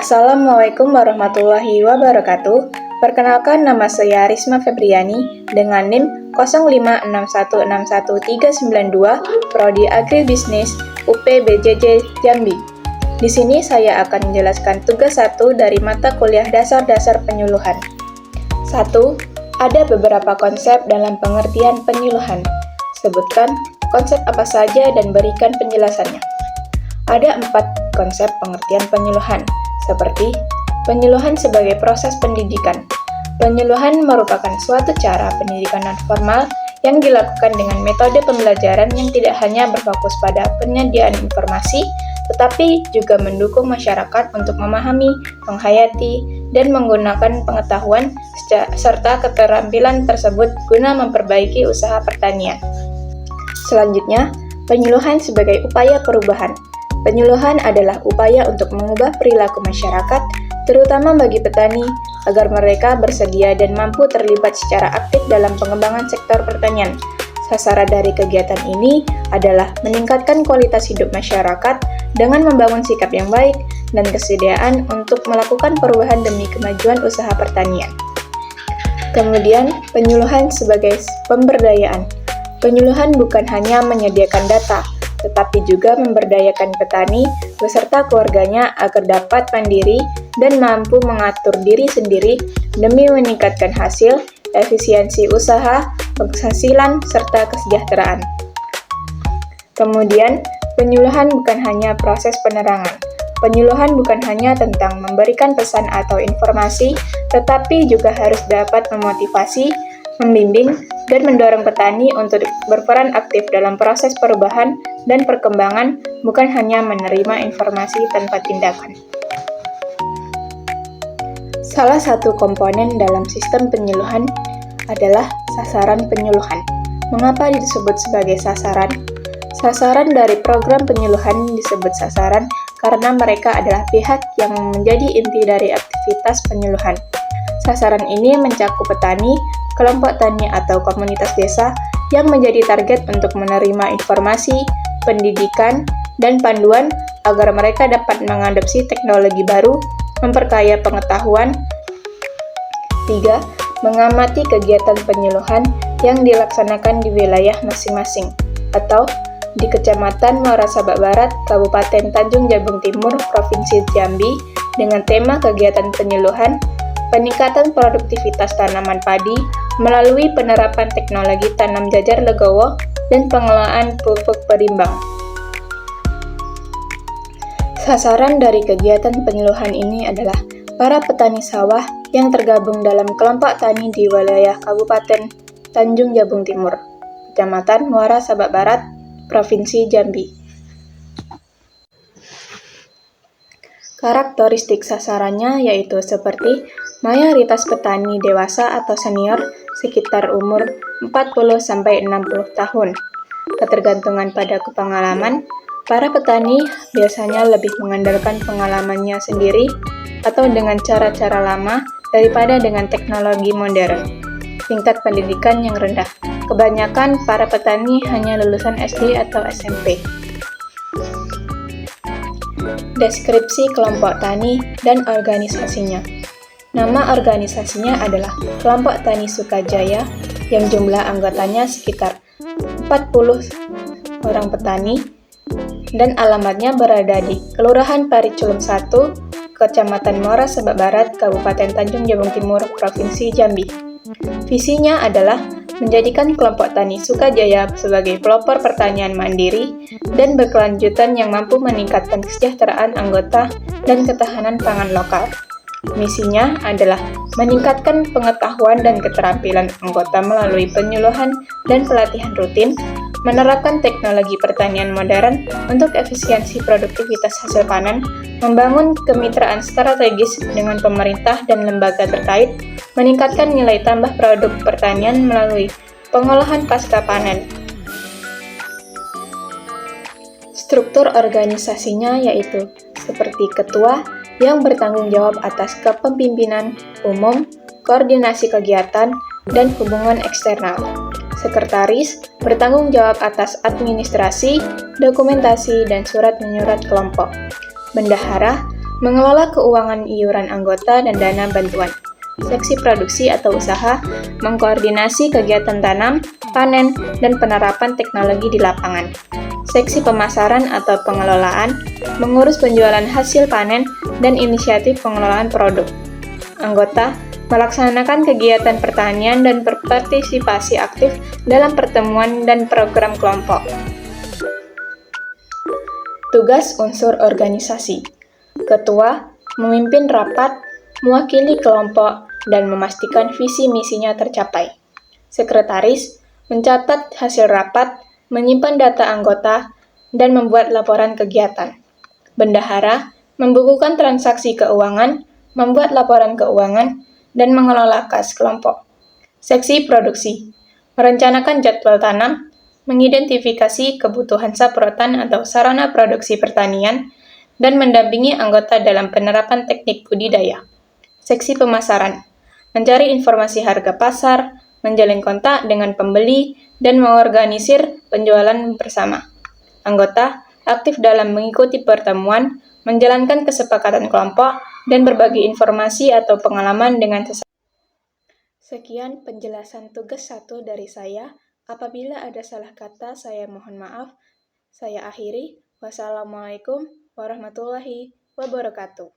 Assalamualaikum warahmatullahi wabarakatuh. Perkenalkan, nama saya Risma Febriani dengan NIM 0561611392, Prodi Agribisnis UP BJJ Jambi. Di sini saya akan menjelaskan tugas 1 dari mata kuliah dasar-dasar penyuluhan. 1. Ada beberapa konsep dalam pengertian penyuluhan. Sebutkan konsep apa saja dan berikan penjelasannya. Ada 4 konsep pengertian penyuluhan, seperti penyuluhan sebagai proses pendidikan. Penyuluhan merupakan suatu cara pendidikan non-formal yang dilakukan dengan metode pembelajaran yang tidak hanya berfokus pada penyediaan informasi, tetapi juga mendukung masyarakat untuk memahami, menghayati, dan menggunakan pengetahuan serta keterampilan tersebut guna memperbaiki usaha pertanian. Selanjutnya, penyuluhan sebagai upaya perubahan. Penyuluhan adalah upaya untuk mengubah perilaku masyarakat, terutama bagi petani, agar mereka bersedia dan mampu terlibat secara aktif dalam pengembangan sektor pertanian. Sasaran dari kegiatan ini adalah meningkatkan kualitas hidup masyarakat dengan membangun sikap yang baik dan kesediaan untuk melakukan perubahan demi kemajuan usaha pertanian. Kemudian, penyuluhan sebagai pemberdayaan. Penyuluhan bukan hanya menyediakan data, tetapi juga memberdayakan petani beserta keluarganya agar dapat mandiri dan mampu mengatur diri sendiri demi meningkatkan hasil, efisiensi usaha, penghasilan, serta kesejahteraan. Kemudian, penyuluhan bukan hanya proses penerangan. Penyuluhan bukan hanya tentang memberikan pesan atau informasi, tetapi juga harus dapat memotivasi, membimbing, dan mendorong petani untuk berperan aktif dalam proses perubahan dan perkembangan, bukan hanya menerima informasi tanpa tindakan. Salah satu komponen dalam sistem penyuluhan adalah sasaran penyuluhan. Mengapa disebut sebagai sasaran? Sasaran dari program penyuluhan disebut sasaran karena mereka adalah pihak yang menjadi inti dari aktivitas penyuluhan. Sasaran ini mencakup petani, kelompok tani atau komunitas desa yang menjadi target untuk menerima informasi, pendidikan, dan panduan agar mereka dapat mengadopsi teknologi baru, memperkaya pengetahuan. 3. Mengamati kegiatan penyuluhan yang dilaksanakan di wilayah masing-masing atau di Kecamatan Muara Sabak Barat, Kabupaten Tanjung Jabung Timur, Provinsi Jambi dengan tema kegiatan penyuluhan, peningkatan produktivitas tanaman padi melalui penerapan teknologi tanam jajar legowo dan pengelolaan pupuk berimbang. Sasaran dari kegiatan penyuluhan ini adalah para petani sawah yang tergabung dalam kelompok tani di wilayah Kabupaten Tanjung Jabung Timur, Kecamatan Muara Sabak Barat, Provinsi Jambi. Karakteristik sasarannya yaitu seperti mayoritas petani dewasa atau senior sekitar umur 40-60 tahun. Ketergantungan pada pengalaman, para petani biasanya lebih mengandalkan pengalamannya sendiri atau dengan cara-cara lama daripada dengan teknologi modern. Tingkat pendidikan yang rendah. Kebanyakan para petani hanya lulusan SD atau SMP. Deskripsi kelompok tani dan organisasinya. Nama organisasinya adalah Kelompok Tani Sukajaya yang jumlah anggotanya sekitar 40 orang petani dan alamatnya berada di Kelurahan Pariculum 1, Kecamatan Muara Sabak Barat, Kabupaten Tanjung Jabung Timur, Provinsi Jambi. Visinya adalah menjadikan kelompok tani Sukajaya sebagai pelopor pertanian mandiri dan berkelanjutan yang mampu meningkatkan kesejahteraan anggota dan ketahanan pangan lokal. Misinya adalah meningkatkan pengetahuan dan keterampilan anggota melalui penyuluhan dan pelatihan rutin, menerapkan teknologi pertanian modern untuk efisiensi produktivitas hasil panen, membangun kemitraan strategis dengan pemerintah dan lembaga terkait, meningkatkan nilai tambah produk pertanian melalui pengolahan pasca panen. Struktur organisasinya yaitu seperti ketua yang bertanggung jawab atas kepemimpinan umum, koordinasi kegiatan, dan hubungan eksternal. Sekretaris bertanggung jawab atas administrasi, dokumentasi, dan surat menyurat kelompok. Bendahara mengelola keuangan iuran anggota dan dana bantuan. Seksi produksi atau usaha mengkoordinasi kegiatan tanam, panen, dan penerapan teknologi di lapangan. Seksi pemasaran atau pengelolaan mengurus penjualan hasil panen dan inisiatif pengelolaan produk. Anggota melaksanakan kegiatan pertanian dan berpartisipasi aktif dalam pertemuan dan program kelompok. Tugas unsur organisasi. Ketua memimpin rapat, mewakili kelompok, dan memastikan visi misinya tercapai. Sekretaris mencatat hasil rapat, menyimpan data anggota, dan membuat laporan kegiatan. Bendahara membukukan transaksi keuangan, membuat laporan keuangan, dan mengelola kas kelompok. Seksi produksi merencanakan jadwal tanam, mengidentifikasi kebutuhan saprotan atau sarana produksi pertanian, dan mendampingi anggota dalam penerapan teknik budidaya. Seksi pemasaran mencari informasi harga pasar, menjalin kontak dengan pembeli, dan mengorganisir penjualan bersama. Anggota aktif dalam mengikuti pertemuan, menjalankan kesepakatan kelompok, dan berbagi informasi atau pengalaman dengan sesama. Sekian penjelasan tugas 1 dari saya. Apabila ada salah kata, saya mohon maaf. Saya akhiri. Wassalamualaikum warahmatullahi wabarakatuh.